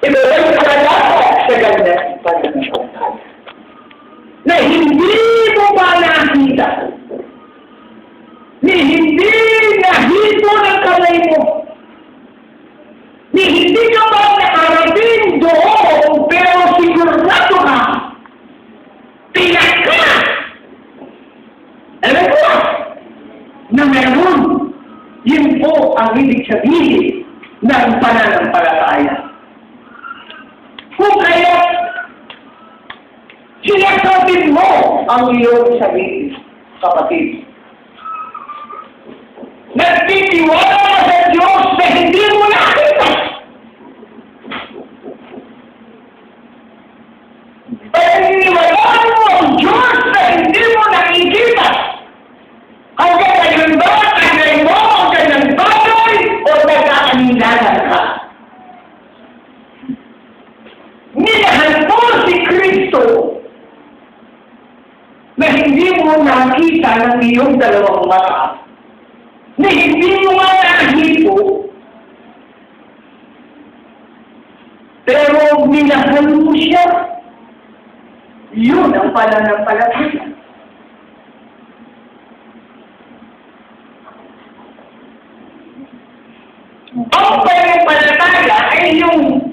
Ito ay palalakas sa ganda ng pananampalataya. Na hindi mo ba nakita? Ni hindi nahito ng kamay mo? Ni hindi ka ba nakarating doon pero sigurado ka? Tiyak ka! Alam mo na meron. Yun po ang ibig sabihin ng pananampalataya. Kung kaya, sinasabit mo ang iyong sarili, kapatid. Nagtitiwala ka sa Diyos na hindi mo nakita. Paniniwalaan mo ang Diyos na hindi mo nakikita. Hanggang ngayon ba, tagay mo ang kanyang bagay o nagkakanilanan ka? Minahan mo si Kristo na hindi mo nakita ng iyong dalawang mata, na hindi mo nga nakahipo, pero minahan mo siya. Yun ang pananampalataya. Ang pananampalataya ay yung